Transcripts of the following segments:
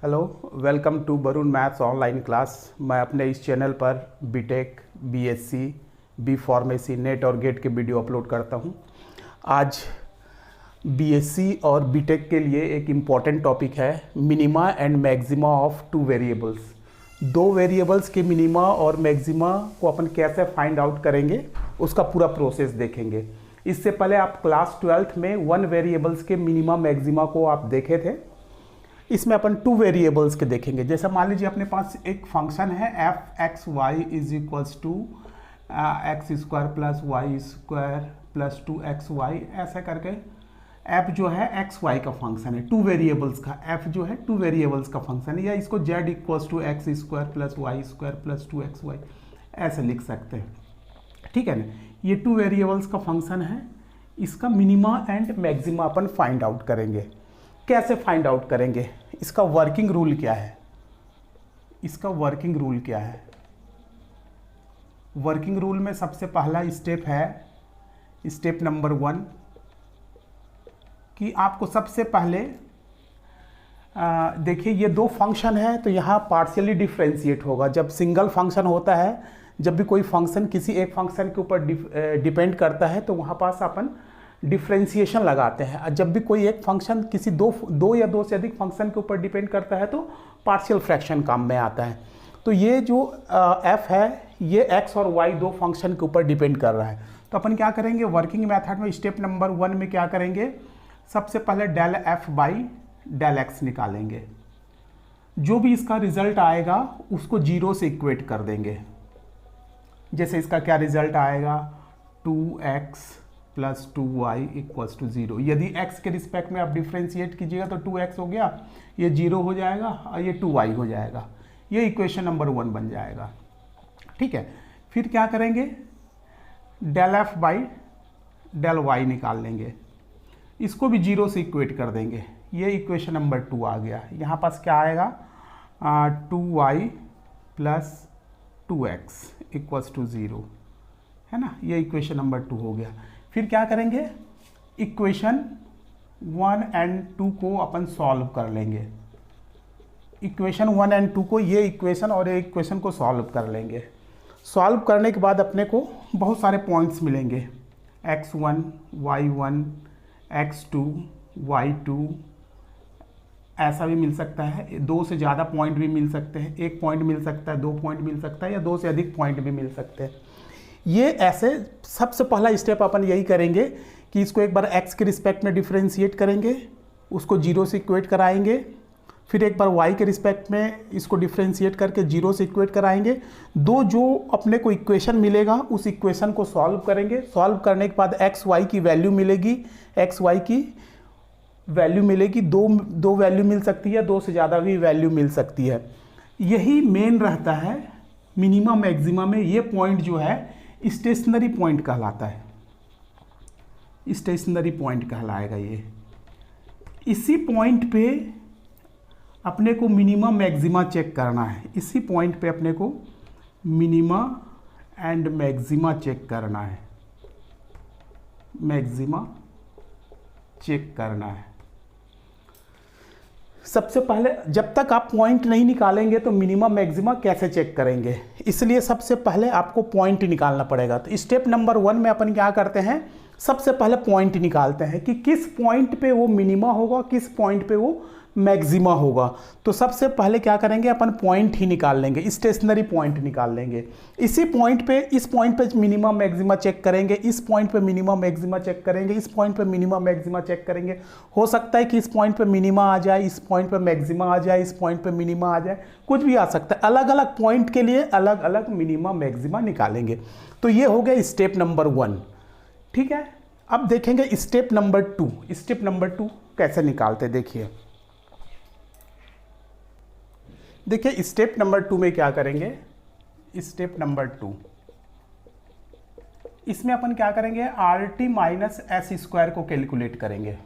Hello, welcome to Varun maths online class. मैं अपने इस चैनल पर BTech, BSc, B pharmacy, NET और गेट के वीडियो अपलोड करता हूं। आज बीएससी और बीटेक के लिए एक इम्पॉर्टेंट टॉपिक है minima and maxima of two variables. दो वेरिएबल्स के मिनिमा और मैक्सिमा को अपन कैसे फाइंड आउट करेंगे, उसका पूरा प्रोसेस देखेंगे। इससे पहले आप क्लास 12th में वन वेरिएबल्स के मिनिमा मैक्सिमा को आप देखे थे। इसमें अपन टू वेरिएबल्स के देखेंगे। जैसे मान लीजिए अपने पास एक फंक्शन है f x y is equals to x square plus y square plus 2xy, ऐसा करके एफ जो है एक्स वाई का फंक्शन है, टू वेरिएबल्स का। एफ जो है टू वेरिएबल्स का फंक्शन है, या इसको z equals to x square plus y square plus 2xy ऐसे लिख सकते हैं। ठीक है ना, ये टू वेरिएबल्स का फंक्शन है। इसका minima and maxima upon find out करेंगे। कैसे फाइंड आउट करेंगे, इसका वर्किंग रूल क्या है? इसका वर्किंग रूल क्या है? वर्किंग रूल में सबसे पहला स्टेप है, स्टेप नंबर 1, कि आपको सबसे पहले देखिए ये दो फंक्शन है तो यहाँ पार्शियली डिफरेंशिएट होगा। जब सिंगल फंक्शन होता है, जब भी कोई फंक्शन किसी एक फंक्शन के ऊपर डिपेंड करता है तो वहाँ पास अपन डिफ्रेंशिएशन लगाते हैं। जब भी कोई एक फंक्शन किसी दो या दो से अधिक फंक्शन के ऊपर डिपेंड करता है तो पार्शियल फ्रैक्शन काम में आता है। तो ये जो f है ये x और y दो फंक्शन के ऊपर डिपेंड कर रहा है। तो अपन क्या करेंगे, वर्किंग मेथड में स्टेप नंबर 1 में क्या करेंगे, सबसे पहले del f by del x निकालेंगे। जो भी इसका रिजल्ट आएगा उसको 0 से इक्वेट कर देंगे। जैसे इसका क्या रिजल्ट आएगा, 2x plus 2y equals to 0। यदि x के रिस्पेक्ट में आप डिफ्रेंशिएट कीजिएगा तो 2x हो गया, ये 0 हो जाएगा और ये 2y हो जाएगा। ये इक्वेशन नंबर 1 बन जाएगा। ठीक है, फिर क्या करेंगे, del f by del y निकाल लेंगे, इसको भी 0 से इक्वेट कर देंगे। ये इक्वेशन नंबर 2 आ गया। यहाँ पास क्या आएगा, 2y plus 2x equals to 0, है ना। ये इक्वेशन नंबर 2 हो गया। फिर क्या करेंगे, इक्वेशन 1 एंड 2 को अपन सॉल्व कर लेंगे। इक्वेशन 1 एंड 2 को, ये इक्वेशन और ये इक्वेशन को सॉल्व कर लेंगे। सॉल्व करने के बाद अपने को बहुत सारे पॉइंट्स मिलेंगे, x1, y1, x2, y2, ऐसा भी मिल सकता है। दो से ज़्यादा पॉइंट भी मिल सकते हैं, एक पॉइंट मिल सकता है, 2 पॉइंट मिल सकता है, या 2 से अधिक पॉइंट भी मिल सकते हैं। ये ऐसे सबसे पहला स्टेप अपन यही करेंगे कि इसको एक बार x के रिस्पेक्ट में डिफरेंशिएट करेंगे, उसको 0 से इक्वेट कराएंगे। फिर एक बार y के रिस्पेक्ट में इसको डिफरेंशिएट करके 0 से इक्वेट कराएंगे। दो जो अपने को इक्वेशन मिलेगा उस इक्वेशन को सॉल्व करेंगे। सॉल्व करने के बाद x y की वैल्यू मिलेगी, x y की वैल्यू मिलेगी। दो वैल्यू मिल सकती है, 2 से ज़्यादा भी वैल्यू मिल सकती है। यही मेन रहता है मिनिमा मैक्सिमा में। ये पॉइंट जो है स्टेशनरी पॉइंट कहलाता है, स्टेशनरी पॉइंट कहलाएगा ये। इसी पॉइंट पे अपने को मिनिमा मैक्सिमा चेक करना है। इसी पॉइंट पे अपने को मिनिमा एंड मैक्सिमा चेक करना है, मैक्सिमा चेक करना है। सबसे पहले जब तक आप पॉइंट नहीं निकालेंगे तो मिनिमा मैक्सिमा कैसे चेक करेंगे, इसलिए सबसे पहले आपको पॉइंट निकालना पड़ेगा। तो स्टेप नंबर 1 में अपन क्या करते हैं, सबसे पहले पॉइंट निकालते हैं कि किस पॉइंट पे वो मिनिमा होगा, किस पॉइंट पे वो मैक्सिमा होगा। तो सबसे पहले क्या करेंगे, अपन पॉइंट ही निकाल लेंगे, स्टेशनरी पॉइंट निकाल लेंगे। इसी पॉइंट पे, इस पॉइंट पे मिनिमा मैक्सिमा चेक करेंगे, इस पॉइंट पे मिनिमा मैक्सिमा चेक करेंगे, इस पॉइंट पे मिनिमा मैक्सिमा चेक करेंगे। हो सकता है कि इस पॉइंट पे मिनिमा आ जाए, इस पॉइंट पे मैक्सिमा आ जाए, इस पॉइंट पे मिनिमा आ जाए, कुछ भी आ सकता है। अलग अलग पॉइंट के लिए अलग अलग मिनिमा मैक्सिमा निकालेंगे। तो ये हो गया स्टेप नंबर 1। ठीक है, अब देखेंगे स्टेप नंबर 2। स्टेप नंबर 2 कैसे निकालते, देखिए स्टेप नंबर 2 में क्या करेंगे, स्टेप नंबर 2 इसमें अपन क्या करेंगे, RT माइनस एस स्क्वायर को कैलकुलेट करेंगे।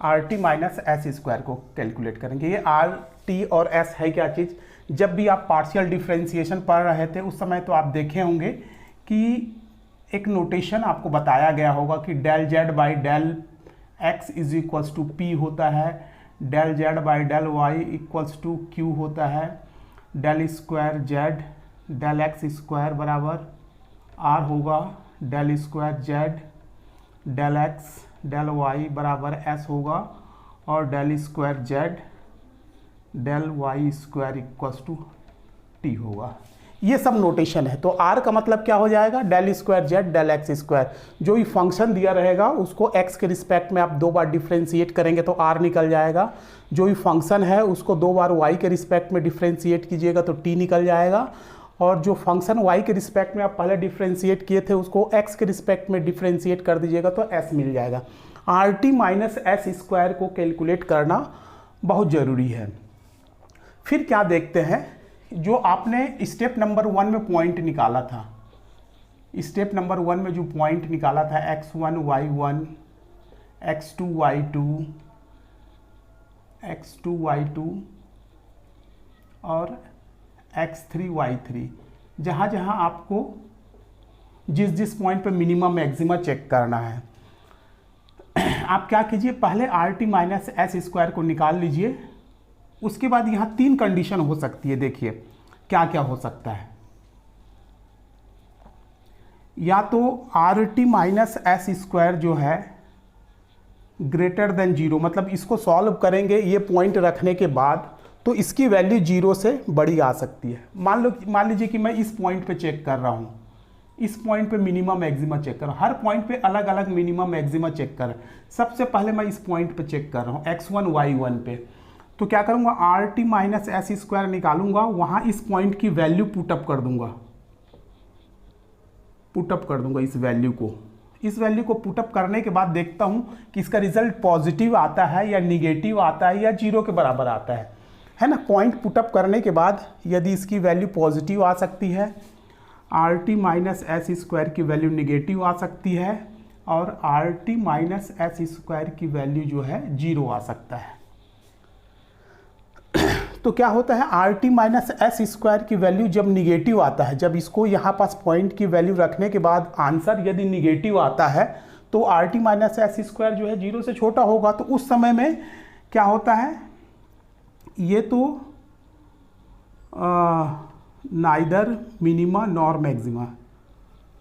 RT माइनस एस स्क्वायर को कैलकुलेट करेंगे। ये RT और S है क्या चीज़, जब भी आप पार्शियल डिफरेंशिएशन पढ़ रहे थे उस समय तो आप देखे होंगे कि एक नोटेशन आपको बताया गया होगा कि del Z by del x is equals to P होता है, del z by del y equals to q होता है del square z del x square बराबर आर होगा del square z del x del y बराबर s होगा और del square z del y square equals to t होगा। ये सब नोटेशन है। तो आर का मतलब क्या हो जाएगा, del square z del x square. जो भी फंक्शन दिया रहेगा उसको एक्स के रिस्पेक्ट में आप 2 बार डिफ्रेंशिएट करेंगे तो आर निकल जाएगा। जो भी फंक्शन है उसको 2 बार वाई के रिस्पेक्ट में डिफ्रेंशिएट कीजिएगा तो टी निकल जाएगा। और जो फंक्शन y के रिस्पेक्ट में आप पहले डिफ्रेंशिएट किए थे उसको x के रिस्पेक्ट में डिफ्रेंशिएट कर दीजिएगा तो s मिल जाएगा। RT माइनस एस स्क्वायर को कैलकुलेट करना बहुत ज़रूरी है। फिर क्या देखते हैं, जो आपने स्टेप नंबर 1 में पॉइंट निकाला था, स्टेप नंबर 1 में जो पॉइंट निकाला था x1 y1 x2 y2 x2 y2 और x3 y3, जहाँ जहाँ आपको जिस जिस पॉइंट पे मिनिमम मैक्सिमा चेक करना है, आप क्या कीजिए, पहले RT माइनस एस स्क्वायर को निकाल लीजिए। उसके बाद यहाँ 3 कंडीशन हो सकती है। देखिए क्या क्या हो सकता है। या तो RT माइनस एस स्क्वायर जो है ग्रेटर देन 0, मतलब इसको सॉल्व करेंगे ये पॉइंट रखने के बाद तो इसकी वैल्यू 0 से बड़ी आ सकती है। मान लीजिए कि मैं इस पॉइंट पे चेक कर रहा हूँ, इस पॉइंट पे मिनिमम मैक्सिमा चेक कर रहा हूँ, हर पॉइंट पे अलग अलग मिनिमम मैक्सिमा चेक कर रहा हूँ। सबसे पहले मैं इस पॉइंट पे चेक कर रहा हूँ x1 y1 पे, तो क्या करूँगा, RT माइनस एस स्क्वायर निकालूंगा, वहाँ इस पॉइंट की वैल्यू पुटअप कर दूंगा, इस वैल्यू को। इस वैल्यू को पुटअप करने के बाद देखता हूँ कि इसका रिजल्ट पॉजिटिव आता है या निगेटिव आता है या 0 के बराबर आता है ना। पॉइंट पुटअप करने के बाद यदि इसकी वैल्यू पॉजिटिव आ सकती है, RT माइनस एस स्क्वायर की वैल्यू निगेटिव आ सकती है और RT माइनस एस स्क्वायर की वैल्यू जो है 0 आ सकता है। तो क्या होता है, RT माइनस एस स्क्वायर की वैल्यू जब निगेटिव आता है, जब इसको यहाँ पास पॉइंट की वैल्यू रखने के बाद आंसर यदि निगेटिव आता है तो RT माइनस एस स्क्वायर जो है 0 से छोटा होगा। तो उस समय में क्या होता है, ये तो neither minima nor maxima,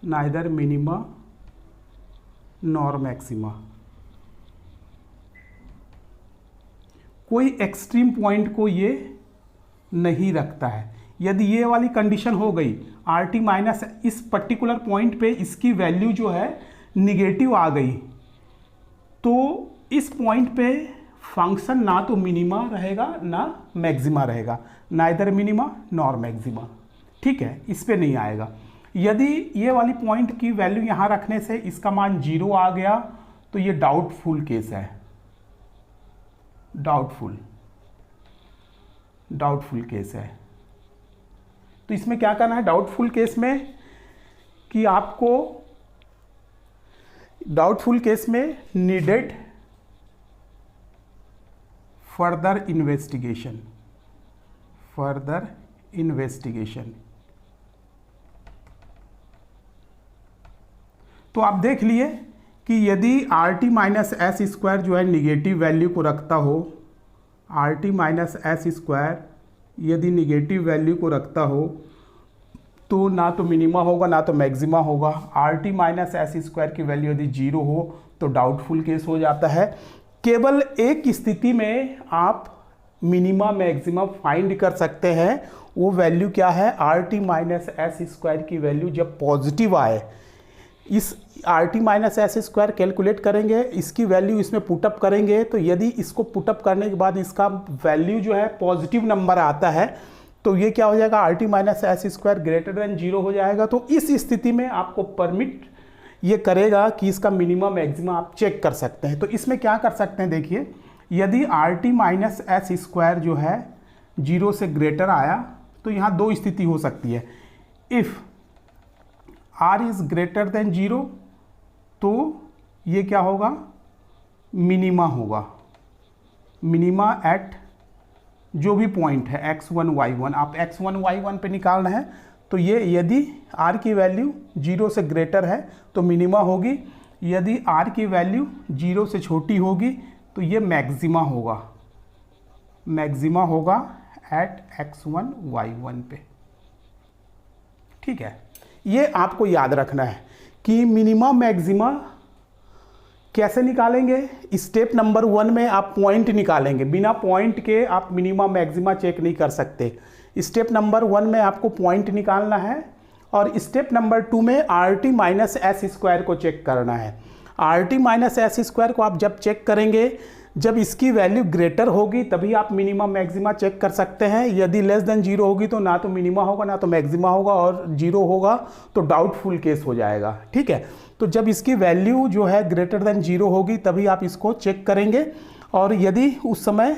neither minima nor maxima, कोई एक्सट्रीम पॉइंट को ये नहीं रखता है। यदि ये वाली कंडीशन हो गई, RT माइनस इस पर्टिकुलर पॉइंट पे इसकी वैल्यू जो है निगेटिव आ गई, तो इस पॉइंट पे फंक्शन ना तो मिनिमा रहेगा ना मैक्सिमा रहेगा, नाइदर मिनिमा नॉर मैक्सिमा। ठीक है, इस पे नहीं आएगा। यदि ये वाली पॉइंट की वैल्यू यहाँ रखने से इसका मान 0 आ गया तो ये डाउटफुल केस है, डाउटफुल केस है। तो इसमें क्या करना है, डाउटफुल केस में कि आपको डाउटफुल केस में नीडेड फर्दर इन्वेस्टिगेशन। तो आप देख लिए कि यदि RT माइनस एस स्क्वायर जो है निगेटिव वैल्यू को रखता हो, RT माइनस एस स्क्वायर यदि निगेटिव वैल्यू को रखता हो तो ना तो मिनिमा होगा ना तो मैक्सिमा होगा। RT माइनस एस स्क्वायर की वैल्यू यदि 0 हो तो डाउटफुल केस हो जाता है। केवल एक स्थिति में आप मिनिमा मैक्सिमा फाइंड कर सकते हैं, वो वैल्यू क्या है, RT माइनस एस स्क्वायर की वैल्यू जब पॉजिटिव आए। इस RT minus S square calculate करेंगे, इसकी वैल्यू इसमें पुटअप करेंगे, तो यदि इसको पुटअप करने के बाद इसका वैल्यू जो है पॉजिटिव नंबर आता है तो ये क्या हो जाएगा, RT minus S square greater than 0 हो जाएगा। तो इस स्थिति में आपको परमिट ये करेगा कि इसका मिनिमम मैक्सिमा आप चेक कर सकते हैं। तो इसमें क्या कर सकते हैं, देखिए यदि RT माइनस एस स्क्वायर जो है 0 से ग्रेटर आया तो यहाँ 2 स्थिति हो सकती है। If R is greater than 0 तो ये क्या होगा, मिनिमा होगा, मिनिमा एट जो भी पॉइंट है x1 y1, आप x1 y1 पे निकालना है तो ये यदि R की वैल्यू 0 से ग्रेटर है तो मिनिमा होगी, यदि R की वैल्यू 0 से छोटी होगी तो ये मैक्सिमा होगा, मैक्सिमा होगा एट x1 y1 पे। ठीक है, ये आपको याद रखना है कि मिनिमा मैक्सिमा कैसे निकालेंगे। स्टेप नंबर 1 में आप पॉइंट निकालेंगे, बिना पॉइंट के आप मिनिमा मैक्सिमा चेक नहीं कर सकते। स्टेप नंबर 1 में आपको पॉइंट निकालना है और स्टेप नंबर 2 में RT माइनस एस स्क्वायर को चेक करना है। RT माइनस एस स्क्वायर को आप जब चेक करेंगे, जब इसकी वैल्यू ग्रेटर होगी तभी आप मिनिमा मैक्सिमा चेक कर सकते हैं। यदि लेस देन 0 होगी तो ना तो मिनिमा होगा ना तो मैक्सिमा होगा, और 0 होगा तो डाउटफुल केस हो जाएगा। ठीक है, तो जब इसकी वैल्यू जो है ग्रेटर देन 0 होगी तभी आप इसको चेक करेंगे, और यदि उस समय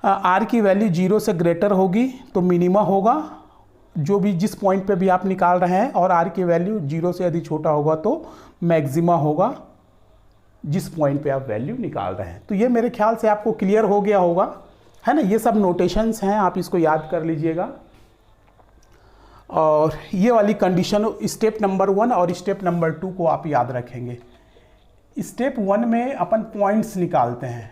R की वैल्यू 0 से ग्रेटर होगी तो मिनिमा होगा, जो भी जिस पॉइंट पे भी आप निकाल रहे हैं, और R की वैल्यू 0 से यदि छोटा होगा तो मैक्सिमा होगा, जिस पॉइंट पे आप वैल्यू निकाल रहे हैं। तो ये मेरे ख्याल से आपको क्लियर हो गया होगा, है ना। ये सब नोटेशंस हैं, आप इसको याद कर लीजिएगा। और ये वाली कंडीशन स्टेप नंबर 1 और स्टेप नंबर 2 को आप याद रखेंगे। स्टेप 1 में अपन पॉइंट्स निकालते हैं।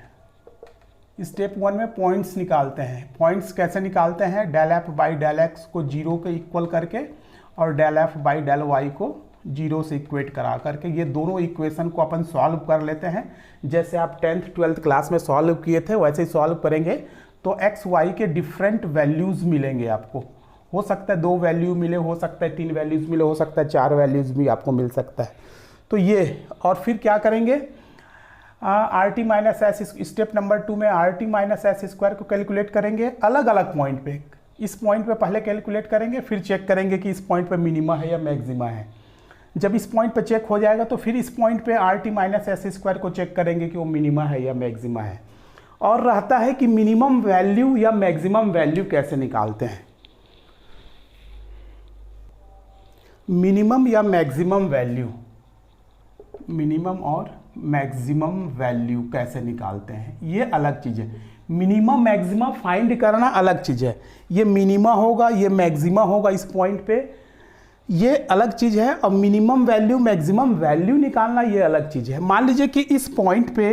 स्टेप 1 में पॉइंट्स निकालते हैं। पॉइंट्स कैसे निकालते हैं? Del f by del x को 0 के इक्वल करके और del f by del y को 0 से इक्वेट करा करके, ये दोनों इक्वेशन को अपन सॉल्व कर लेते हैं। जैसे आप 10th 12th क्लास में सॉल्व किए थे वैसे ही सॉल्व करेंगे तो एक्स वाई के डिफरेंट वैल्यूज़ मिलेंगे आपको। हो सकता है 2 वैल्यू मिले, हो सकता है 3 वैल्यूज़ मिले, हो सकता है 4 वैल्यूज़ भी आपको मिल सकता है। तो ये, और फिर क्या करेंगे? RT minus S, step number 2 में RT माइनस एस स्क्वायर को कैलकुलेट करेंगे अलग अलग पॉइंट पे। इस पॉइंट पे पहले कैलकुलेट करेंगे, फिर चेक करेंगे कि इस पॉइंट पे मिनिमा है या मैक्सिमा है। जब इस पॉइंट पे चेक हो जाएगा तो फिर इस पॉइंट पे RT माइनस एस स्क्वायर को चेक करेंगे कि वो मिनिमा है या मैक्सिमा है। और रहता है कि मिनिमम वैल्यू या मैक्सिमम वैल्यू कैसे निकालते हैं। मिनिमम या मैक्सिमम वैल्यू, मिनिमम और मैक्सिमम वैल्यू कैसे निकालते हैं, ये अलग चीज़ है। मिनिमा मैक्सिमा फाइंड करना अलग चीज़ है। ये मिनिमा होगा, ये मैक्सिमा होगा इस पॉइंट पे, ये अलग चीज़ है। और मिनिमम वैल्यू मैक्सिमम वैल्यू निकालना ये अलग चीज़ है। मान लीजिए कि इस पॉइंट पे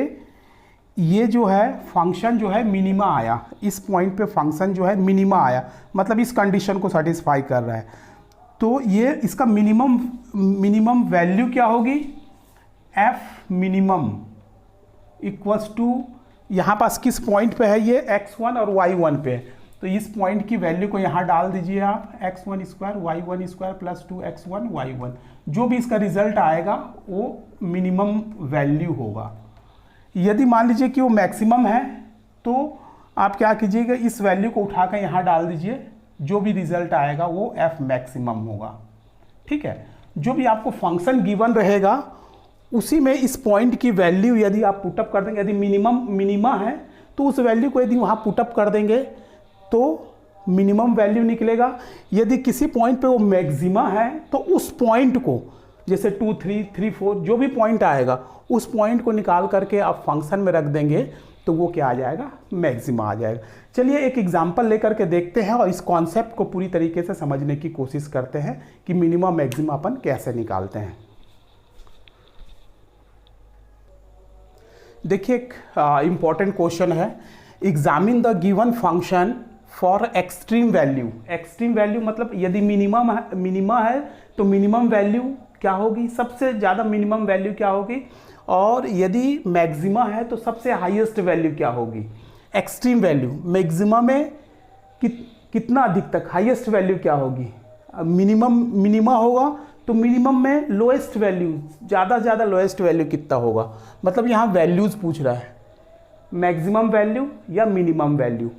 ये जो है फंक्शन जो है मिनिमा आया, इस पॉइंट पे फंक्शन जो है मिनिमा आया, मतलब इस कंडीशन को सेटिस्फाई कर रहा है, तो ये इसका मिनिमम वैल्यू क्या होगी? एफ मिनिमम इक्वल्स टू, यहाँ पास किस पॉइंट पे है ये? x1 और y1 पे। तो इस पॉइंट की वैल्यू को यहाँ डाल दीजिए आप, x1 square y1 square plus 2x1 y1। जो भी इसका रिजल्ट आएगा वो मिनिमम वैल्यू होगा। यदि मान लीजिए कि वो मैक्सिमम है तो आप क्या कीजिएगा, इस वैल्यू को उठाकर यहाँ डाल दीजिए, जो भी रिजल्ट आएगा वो f मैक्सिमम होगा। ठीक है, जो भी आपको फंक्शन गिवन रहेगा उसी में इस पॉइंट की वैल्यू यदि आप पुटअप कर देंगे, यदि मिनिमा है तो उस वैल्यू को यदि वहाँ पुटअप कर देंगे तो मिनिमम वैल्यू निकलेगा। यदि किसी पॉइंट पे वो मैक्सिमा है तो उस पॉइंट को, जैसे 2, 3, 3, 4 जो भी पॉइंट आएगा उस पॉइंट को निकाल करके आप फंक्शन में रख देंगे तो वो क्या आ जाएगा? मैक्सिमा आ जाएगा। चलिए एक एग्जांपल लेकर के देखते हैं और इस कॉन्सेप्ट को पूरी तरीके से समझने की कोशिश करते हैं कि मिनिमा मैक्सिमा अपन कैसे निकालते हैं। देखिए एक इम्पॉर्टेंट क्वेश्चन है, examine the given function for extreme value. Extreme value मतलब यदि मिनिमा है तो मिनिमम वैल्यू क्या होगी? सबसे ज़्यादा मिनिमम वैल्यू क्या होगी? और यदि मैक्सिमा है तो सबसे हाईएस्ट वैल्यू क्या होगी? एक्सट्रीम वैल्यू मैक्सिमा में कितना अधिक तक, हाईएस्ट वैल्यू क्या होगी? मिनिमा होगा तो मिनिमम में लोएस्ट वैल्यू, ज़्यादा से ज़्यादा लोएस्ट वैल्यू कितना होगा? मतलब यहाँ वैल्यूज़ पूछ रहा है, मैक्सिमम वैल्यू या मिनिमम वैल्यू।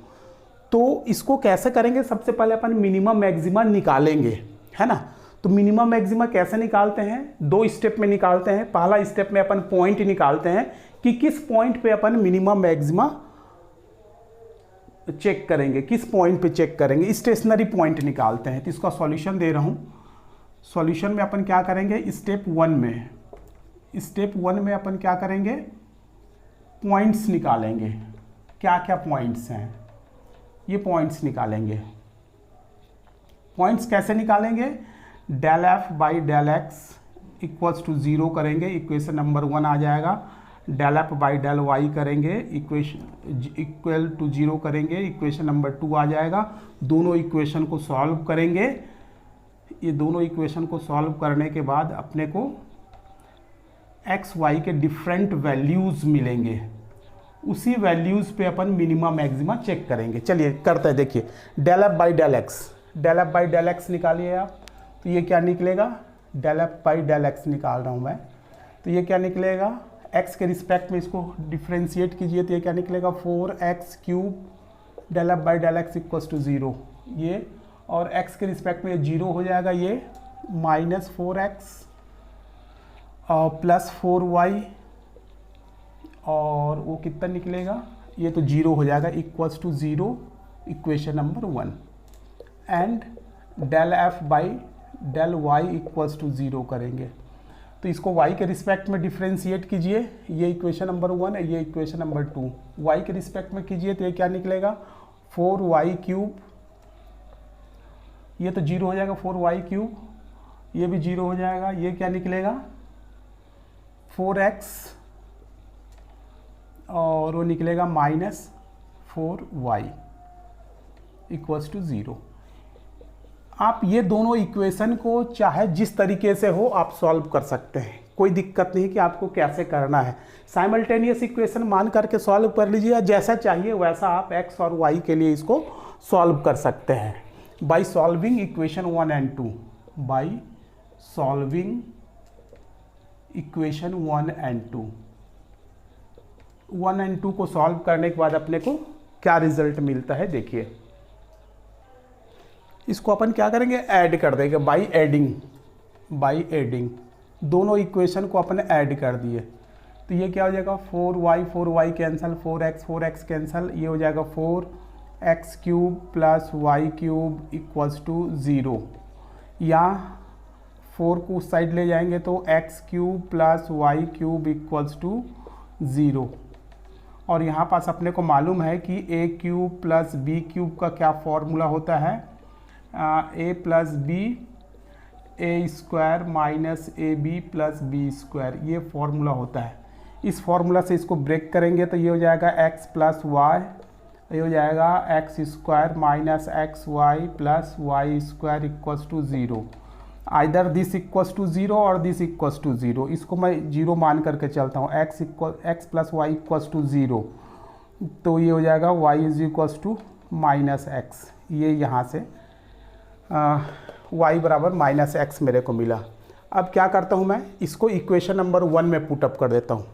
तो इसको कैसे करेंगे? सबसे पहले अपन मिनिमम मैक्सिमा निकालेंगे, है ना। तो मिनिमम मैक्सिमा कैसे निकालते हैं? 2 स्टेप में निकालते हैं। पहला स्टेप में अपन पॉइंट निकालते हैं कि किस पॉइंट पे अपन मिनिमम मैक्सिमा चेक करेंगे, किस पॉइंट पे चेक करेंगे, स्टेशनरी पॉइंट निकालते हैं। तो इसका सॉल्यूशन दे रहा हूँ। सॉल्यूशन में अपन क्या करेंगे? स्टेप 1 में अपन क्या करेंगे? पॉइंट्स निकालेंगे। क्या क्या पॉइंट्स हैं? ये पॉइंट्स निकालेंगे। पॉइंट्स कैसे निकालेंगे? Del f by del x equals to 0 करेंगे, इक्वेशन नंबर 1 आ जाएगा। Del f by del y करेंगे, इक्वेशन इक्वल टू 0 करेंगे, इक्वेशन नंबर 2 आ जाएगा। दोनों इक्वेशन को सॉल्व करेंगे। ये दोनों इक्वेशन को सॉल्व करने के बाद अपने को एक्स वाई के डिफरेंट वैल्यूज़ मिलेंगे। उसी वैल्यूज़ पे अपन मिनिमा मैक्सिमा चेक करेंगे। चलिए करते हैं, देखिए del f by del x, del f by del x निकालिए आप, तो ये क्या निकलेगा, del f by del x निकाल रहा हूँ मैं, तो ये क्या निकलेगा, एक्स के रिस्पेक्ट में इसको डिफ्रेंशिएट कीजिए तो ये क्या निकलेगा 4x cube del f by del x equals to 0 ये, और x के रिस्पेक्ट में ये 0 हो जाएगा, ये -4x और प्लस 4y, और वो कितना निकलेगा, ये तो 0 हो जाएगा, equals to 0 equation number 1। And del f by del y equals to 0 करेंगे, तो इसको y के रिस्पेक्ट में डिफ्रेंशिएट कीजिए, ये इक्वेशन नंबर 1 है, ये इक्वेशन नंबर 2, y के रिस्पेक्ट में कीजिए तो ये क्या निकलेगा 4y क्यूब, ये तो 0 हो जाएगा 4y क्यूब, ये भी 0 हो जाएगा, ये क्या निकलेगा 4x और वो निकलेगा -4y इक्वल्स टू 0। आप ये दोनों इक्वेशन को चाहे जिस तरीके से हो आप सॉल्व कर सकते हैं, कोई दिक्कत नहीं कि आपको कैसे करना है। साइमल्टेनियस इक्वेशन मान करके सॉल्व कर लीजिए, या जैसा चाहिए वैसा आप x और y के लिए इसको सॉल्व कर सकते हैं by solving equation 1 and 2, by solving equation 1 and 2। 1 and 2 को सॉल्व करने के बाद अपने को क्या रिजल्ट मिलता है, देखिए इसको अपन क्या करेंगे, ऐड कर देंगे बाय एडिंग, दोनों इक्वेशन को अपन ऐड कर दिए तो ये क्या हो जाएगा 4y कैंसल, 4x कैंसल, ये हो जाएगा 4x cube plus y cube equals to 0, या 4 को उस साइड ले जाएंगे तो x cube plus y cube equals to 0, और यहाँ पास अपने को मालूम है कि a cube plus b cube का क्या फॉर्मूला होता है, a plus b a square minus a b plus b square, ये फॉर्मूला होता है। इस फॉर्मूला से इसको ब्रेक करेंगे तो ये हो जाएगा x प्लस वाई, ये हो जाएगा x square minus x y plus y square equals to 0। Either this equals to 0 और दिस इक्वल्स टू 0, इसको मैं 0 मान करके चलता हूँ, x plus y equals to 0, तो ये हो जाएगा y is equals to minus x, ये यहाँ से y बराबर -x मेरे को मिला। अब क्या करता हूँ मैं, इसको इक्वेशन नंबर 1 में पुट अप कर देता हूँ,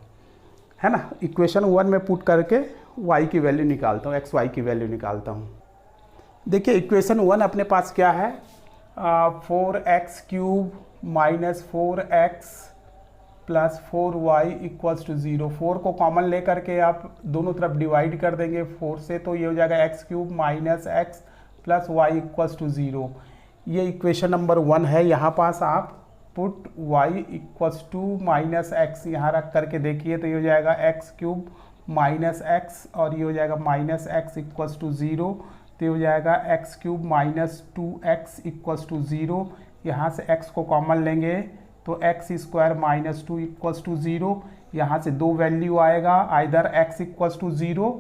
है ना, इक्वेशन 1 में पुट करके y की वैल्यू निकालता हूँ, x y की वैल्यू निकालता हूँ। देखिए इक्वेशन 1 अपने पास क्या है, 4x cube minus 4x plus 4y equals to 0, 4 को कॉमन ले करके आप दोनों तरफ डिवाइड कर देंगे 4 से, तो ये हो जाएगा x cube minus x plus y equals to 0, ये इक्वेशन नंबर 1 है। यहाँ पास आप put y equals to minus x यहाँ रख करके देखिए तो ये हो जाएगा x क्यूब माइनस एक्स, और ये हो जाएगा माइनस एक्स इक्वल्स टू 0, तो ये हो जाएगा x cube minus 2x equals to 0, यहाँ से x को कॉमन लेंगे तो x square minus 2 equals to 0, यहाँ से दो वैल्यू आएगा, आइदर x इक्वल्स टू 0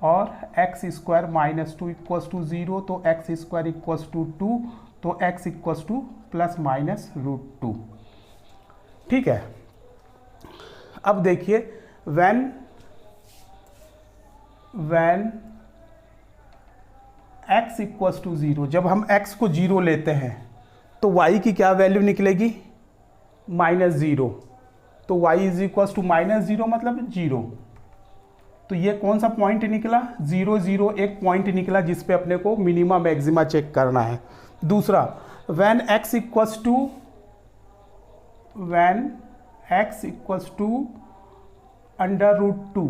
और x square minus 2 equals to 0, तो x स्क्वायर इक्वल्स टू 2, तो x equals to plus minus √2। ठीक है, अब देखिए when x इक्वल्स टू 0, जब हम x को 0 लेते हैं तो y की क्या वैल्यू निकलेगी -0, तो y इज इक्वल्स टू -0 मतलब 0, तो ये कौन सा पॉइंट निकला 0 0, एक पॉइंट निकला जिस पे अपने को मिनिमा मैक्सिमा चेक करना है। दूसरा when x इक्वल्स टू √2,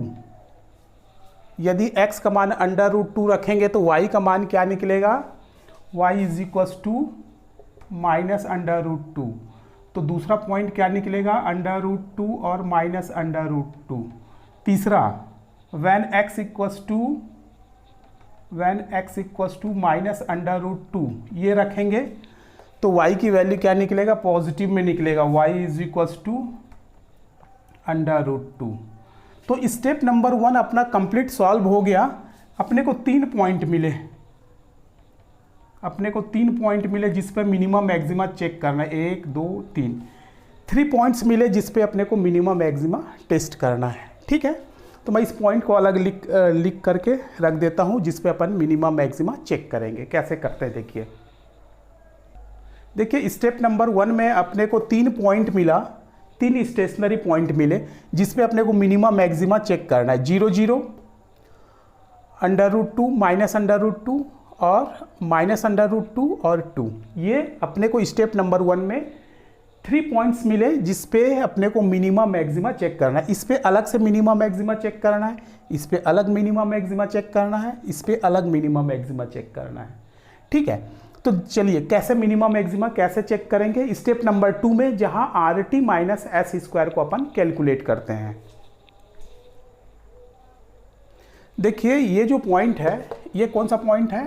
यदि x का मान √2 रखेंगे तो y का मान क्या निकलेगा, y is equals to minus √2, तो दूसरा पॉइंट क्या निकलेगा √2 और माइनस √2। तीसरा when x equals to minus √2 ये रखेंगे तो y की वैल्यू क्या निकलेगा, पॉजिटिव में निकलेगा, y इज इक्वल्स टू √2। तो स्टेप नंबर 1 अपना कंप्लीट सॉल्व हो गया। अपने को 3 पॉइंट मिले, अपने को 3 पॉइंट मिले जिस पे मिनिमम मैक्सिमा चेक करना है। 1 2 3 3 पॉइंट्स मिले जिस पे अपने को मिनिमम मैक्सिमा टेस्ट करना है। ठीक है, तो मैं इस पॉइंट को अलग लिख करके रख देता हूँ जिस पे अपन मिनिमम मैक्सिमा चेक करेंगे। कैसे करते हैं देखिए। देखिए स्टेप नंबर 1 में अपने को 3 पॉइंट मिला, 3 स्टेशनरी पॉइंट मिले जिस पे अपने को मिनिमम मैक्सिमा चेक करना है। 0 0, √2, -√2 और -√2 और 2। ये अपने को स्टेप नंबर 1 में 3 पॉइंट्स मिले जिस पे अपने को मिनिमम मैक्सिमा चेक करना है। इस पे अलग से मिनिमम मैक्सिमा चेक करना है, इस पे अलग मिनिमम मैक्सिमा चेक करना है, इस पे अलग मिनिमम मैक्सिमा चेक करना है। ठीक है, तो चलिए कैसे मिनिमम मैक्सिमा कैसे चेक करेंगे। स्टेप नंबर 2 में जहां RT - S² को अपन कैलकुलेट करते हैं। देखिए ये जो पॉइंट है ये कौन सा पॉइंट है,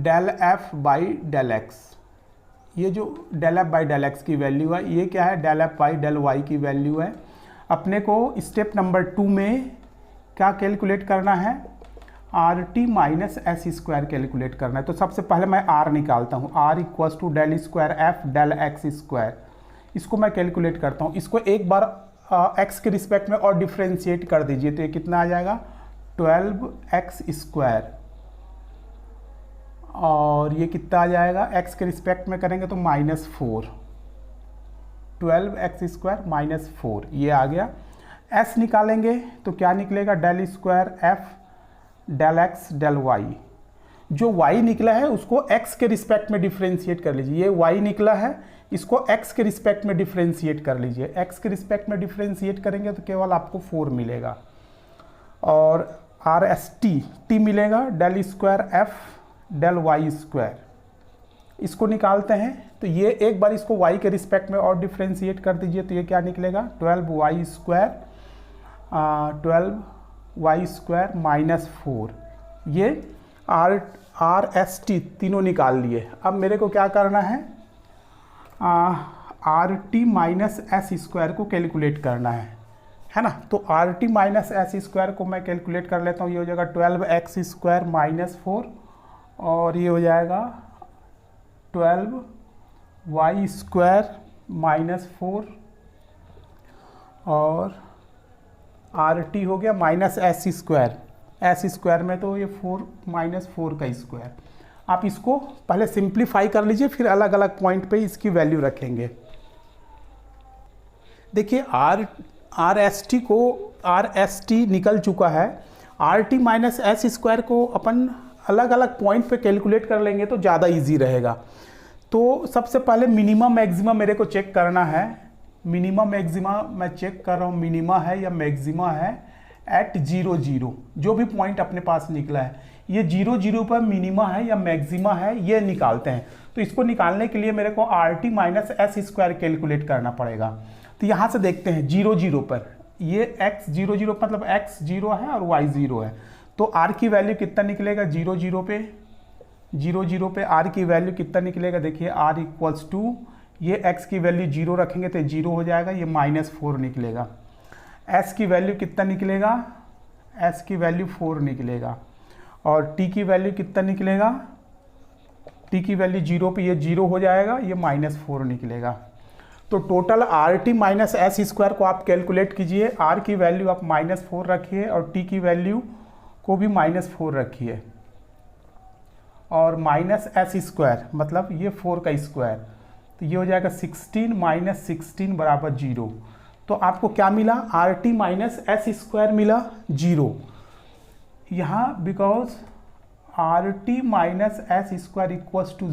∂F/∂x। ये जो ∂F/∂x की वैल्यू है ये क्या है, ∂F/∂y की वैल्यू है। अपने को स्टेप नंबर 2 में क्या कैलकुलेट करना है, RT - S² कैलकुलेट करना है। तो सबसे पहले मैं R निकालता हूँ। R = ∂2F/∂x²। इसको मैं कैलकुलेट करता हूँ। इसको एक बार x के रिस्पेक्ट में और डिफ्रेंशिएट कर दीजिए तो ये कितना आ जाएगा, 12x²। और ये कितना आ जाएगा, x के रिस्पेक्ट में करेंगे तो -4, 12x² - 4 ये आ गया। s निकालेंगे तो क्या निकलेगा, ∂2F/∂x/∂y। जो y निकला है उसको x के रिस्पेक्ट में डिफ्रेंशिएट कर लीजिए। ये y निकला है, इसको x के रिस्पेक्ट में डिफ्रेंशिएट कर लीजिए। x के रिस्पेक्ट में डिफ्रेंशिएट करेंगे तो केवल आपको 4 मिलेगा। और t मिलेगा, ∂2F/∂y²। इसको निकालते हैं तो ये एक बार इसको y के रिस्पेक्ट में और डिफ्रेंशिएट कर दीजिए तो ये क्या निकलेगा, 12y² -4। ये RST तीनों निकाल लिए। अब मेरे को क्या करना है, RT - S² को कैलकुलेट करना है ना। तो RT - S² को मैं कैलकुलेट कर लेता हूँ। ये हो जाएगा 12x² - 4 और ये हो जाएगा 12y² -4 और RT हो गया -S²। S² में तो ये 4 -4 का स्क्वायर। आप इसको पहले सिंप्लीफाई कर लीजिए फिर अलग अलग पॉइंट पे इसकी वैल्यू रखेंगे। देखिए RST निकल चुका है। RT - S² को अपन अलग अलग पॉइंट पे कैलकुलेट कर लेंगे तो ज़्यादा इजी रहेगा। तो सबसे पहले मिनिमम मैक्सिमा मेरे को चेक करना है। मिनिमम मैक्सिमा मैं चेक कर रहा हूँ, मिनिमा है या मैक्सिमा है एट 0 0। जो भी पॉइंट अपने पास निकला है ये 0 0 पर मिनिमा है या मैक्सिमा है ये निकालते हैं। तो इसको निकालने के लिए मेरे को RT - S² कैलकुलेट करना पड़ेगा। तो यहाँ से देखते हैं 0 0 पर ये x 0 0 मतलब x 0 है और y 0 है। तो r की वैल्यू कितना निकलेगा, 0 0 पे r की वैल्यू कितना निकलेगा। देखिए r = ये x की वैल्यू 0 रखेंगे तो 0 हो जाएगा, ये -4 निकलेगा। s की वैल्यू कितना निकलेगा, s की वैल्यू 4 निकलेगा। और t की वैल्यू कितना निकलेगा, t की वैल्यू 0 पे ये 0 हो जाएगा, ये -4 निकलेगा। तो टोटल RT - S² को आप कैलकुलेट कीजिए। r की वैल्यू आप -4 रखिए और t की वैल्यू को भी -4 रखिए और -S² मतलब ये 4 का स्क्वायर। तो ये हो जाएगा 16 - 16 = 0। तो आपको क्या मिला, RT - S² मिला 0। यहाँ बिकॉज RT - S² =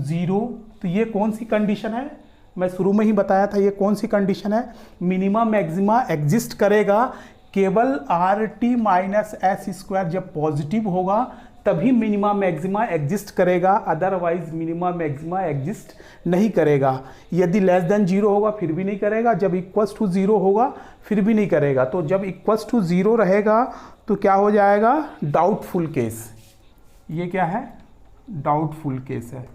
0 तो ये कौन सी कंडीशन है, मैं शुरू में ही बताया था ये कौन सी कंडीशन है, मिनिमम मैक्सिमा एग्जिस्ट करेगा केवल RT - S² जब पॉजिटिव होगा तभी मिनिमम मैक्सिमा एग्जिस्ट करेगा, अदरवाइज मिनिमम मैक्सिमा एग्जिस्ट नहीं करेगा। यदि <0 होगा फिर भी नहीं करेगा, जब =0 होगा फिर भी नहीं करेगा। तो जब =0 रहेगा तो क्या हो जाएगा, डाउटफुल केस। ये क्या है, डाउटफुल केस है।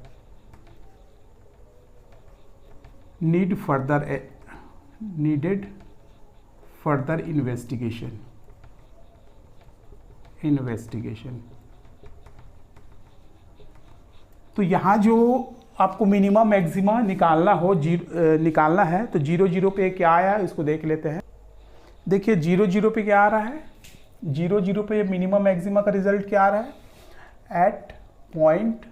Needed further investigation. तो यहाँ जो आपको मिनिमम मैक्सिमा निकालना है तो 0 0 पे क्या आया है इसको देख लेते हैं। देखिए 0 0 पे क्या आ रहा है, 0 0 पे मिनिमम मैक्सिमा का रिजल्ट क्या आ रहा है, एट पॉइंट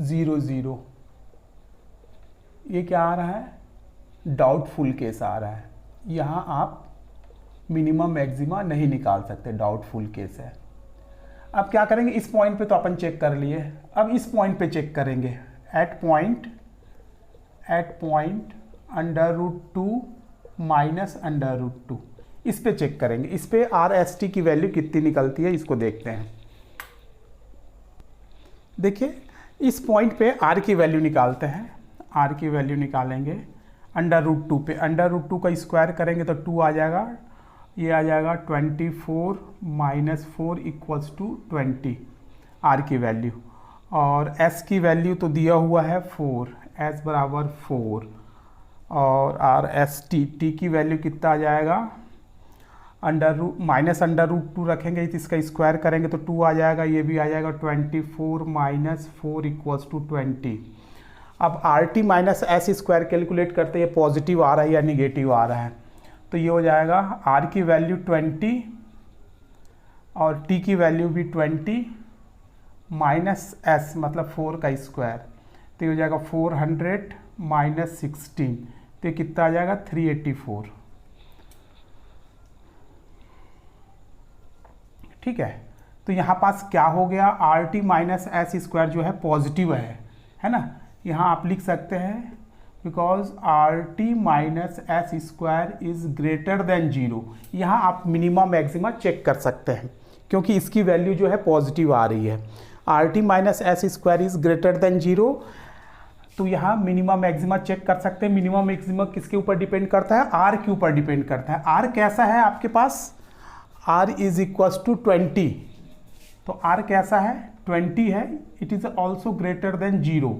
0 0। ये क्या आ रहा है, डाउटफुल केस आ रहा है। यहाँ आप मिनिमम मैक्सिमा नहीं निकाल सकते, डाउटफुल केस है। अब क्या करेंगे, इस पॉइंट पे तो अपन चेक कर लिए, अब इस पॉइंट पे चेक करेंगे, एट पॉइंट √2 माइनस √2, इस पे चेक करेंगे। इस पे RST की वैल्यू कितनी निकलती है इसको देखते हैं। देखिए इस पॉइंट पे R की वैल्यू निकालते हैं। R की वैल्यू निकालेंगे √2 पे, √2 का स्क्वायर करेंगे तो 2 आ जाएगा, ये आ जाएगा 24 माइनस 4 इक्वल्स टू 20 R की वैल्यू। और S की वैल्यू तो दिया हुआ है 4, S बराबर 4, और T की वैल्यू कितना आ जाएगा, माइनस √2 रखेंगे तो इसका स्क्वायर करेंगे तो 2 आ जाएगा, ये भी आ जाएगा 24 माइनस 4 इक्वल्स टू 20। अब RT minus S square calculate करते हैं, पॉजिटिव आ रहा है या निगेटिव आ रहा है, तो ये हो जाएगा R की वैल्यू 20 और T की वैल्यू भी 20 माइनस S मतलब 4 का स्क्वायर, तो ये हो जाएगा 400 माइनस 16, तो ये कितना आ जाएगा 384। ठीक है, तो यहाँ पास क्या हो गया, RT माइनस S स्क्वायर जो है पॉजिटिव है ना। यहाँ आप लिख सकते हैं because RT minus S square is greater than 0। यहाँ आप मिनिमम मैक्सिमा चेक कर सकते हैं क्योंकि इसकी वैल्यू जो है पॉजिटिव आ रही है। RT minus S square is greater than 0, तो यहाँ मिनिमम मैक्सिमा चेक कर सकते हैं। मिनिमम मैक्सिमा किसके ऊपर डिपेंड करता है, R के ऊपर डिपेंड करता है। R कैसा है आपके पास, R इज इक्वल्स टू 20, तो R कैसा है 20 है, it is also greater than 0।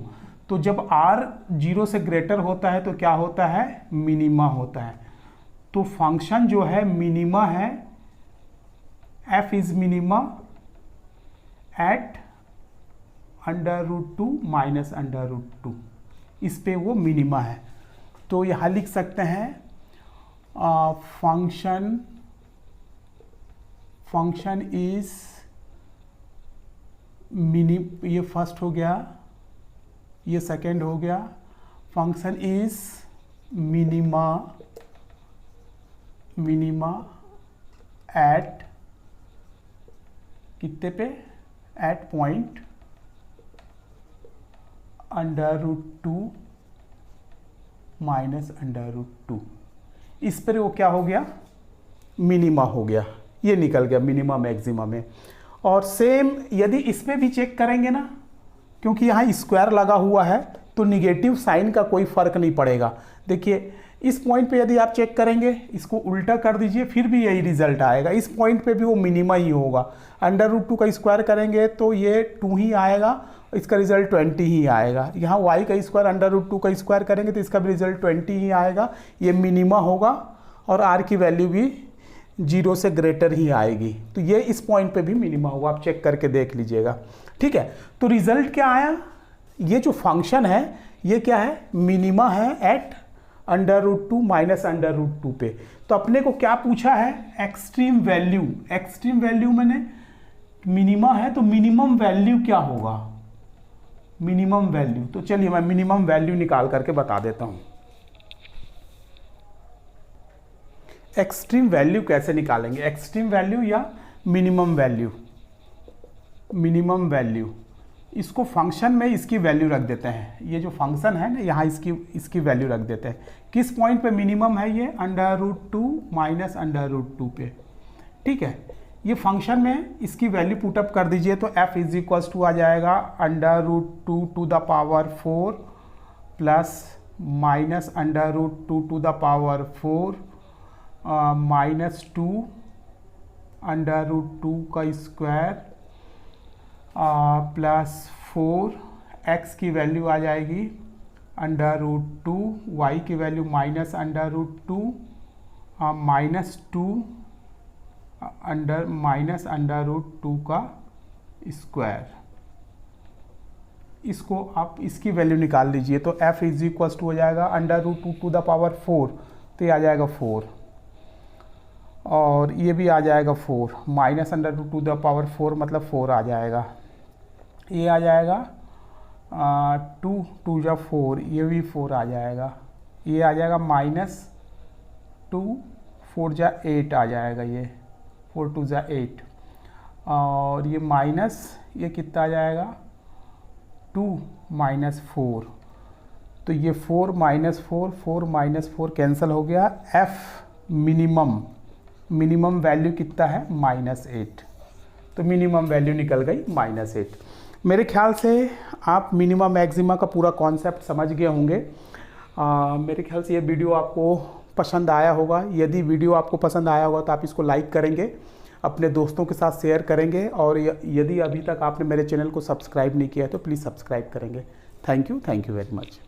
तो जब R 0 से ग्रेटर होता है तो क्या होता है, मिनिमा होता है। तो फंक्शन जो है मिनिमा है, f is minima at √2 minus √2, इस पे वो मिनिमा है। तो यहाँ लिख सकते हैं फंक्शन इज ये फर्स्ट हो गया, ये सेकेंड हो गया, फंक्शन इज मिनिमा एट कितने पे, एट पॉइंट √2 माइनस √2, इस पर वो क्या हो गया, मिनिमा हो गया, ये निकल गया मिनिमा मैक्सिमा में। और सेम यदि इसमें भी चेक करेंगे ना, क्योंकि यहाँ स्क्वायर लगा हुआ है तो निगेटिव साइन का कोई फर्क नहीं पड़ेगा। देखिए इस पॉइंट पे यदि आप चेक करेंगे, इसको उल्टा कर दीजिए फिर भी यही रिजल्ट आएगा, इस पॉइंट पे भी वो मिनिमा ही होगा। √2 का स्क्वायर करेंगे तो ये 2 ही आएगा, इसका रिजल्ट 20 ही आएगा। यहाँ y का स्क्वायर √2 का स्क्वायर करेंगे तो इसका भी रिजल्ट 20 ही आएगा, ये मिनिमा होगा और R की वैल्यू भी 0 से ग्रेटर ही आएगी, तो ये इस पॉइंट पे भी मिनिमा होगा, आप चेक करके देख लीजिएगा। ठीक है, तो रिजल्ट क्या आया, ये जो फंक्शन है ये क्या है, मिनिमा है एट √2 माइनस √2 पे। तो अपने को क्या पूछा है, एक्सट्रीम वैल्यू। एक्सट्रीम वैल्यू मैंने मिनिमा है तो मिनिमम वैल्यू क्या होगा, मिनिमम वैल्यू। तो चलिए मैं मिनिमम वैल्यू निकाल करके बता देता हूं। एक्सट्रीम वैल्यू कैसे निकालेंगे, एक्सट्रीम वैल्यू या मिनिमम वैल्यू, मिनिमम वैल्यू, इसको फंक्शन में इसकी वैल्यू रख देते हैं। ये जो फंक्शन है ना, यहाँ इसकी वैल्यू रख देते हैं। किस पॉइंट पे मिनिमम है, ये √2 माइनस √2 पे। ठीक है, ये फंक्शन में इसकी वैल्यू पुटअप कर दीजिए तो f इज इक्वल्स टू आ जाएगा √2 to the power 4 plus minus √2 to the power 4 minus 2 √2 का स्क्वायर प्लस 4, x की वैल्यू आ जाएगी √2, y की value minus √2 minus under root 2 का स्क्वायर। इसको आप इसकी वैल्यू निकाल लीजिए तो f इज इक्वल्स टू हो जाएगा under root 2 to the power 4, तो ये आ जाएगा 4, और ये भी आ जाएगा 4, minus under root 2 the power 4 मतलब 4 आ जाएगा। ये आ जाएगा 2 2 जा 4, ये भी 4 आ जाएगा। ये आ जाएगा -2 4 जा 8 आ जाएगा, ये 4 2 जा 8, और ये माइनस ये कितना आ जाएगा 2 -4, तो ये 4 -4 4 -4 कैंसिल हो गया। f मिनिमम वैल्यू कितना है -8, तो मिनिमम वैल्यू निकल गई -8। मेरे ख्याल से आप मिनिमम मैक्सिमा का पूरा कॉन्सेप्ट समझ गए होंगे। मेरे ख्याल से ये वीडियो आपको पसंद आया होगा। यदि वीडियो आपको पसंद आया होगा तो आप इसको लाइक करेंगे, अपने दोस्तों के साथ शेयर करेंगे, और यदि अभी तक आपने मेरे चैनल को सब्सक्राइब नहीं किया है तो प्लीज़ सब्सक्राइब करेंगे। Thank you very much.